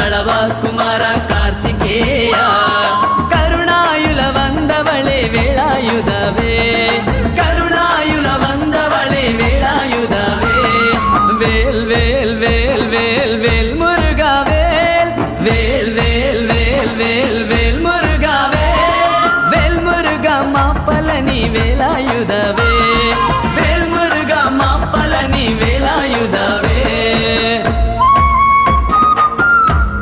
களவ குமார கார்த்திகேய கருணாயுல வந்தவளே வேலாயுதவே கருணாயுல வந்தவளே வேலாயுதவே வேல் வேல் வேல் வேல் வேல் முருகா வேல் வேல் வேல் வேல் வேல் வேல் முருகா வேல் வேல் முருகா மாப்பலனி வேலாயுதவே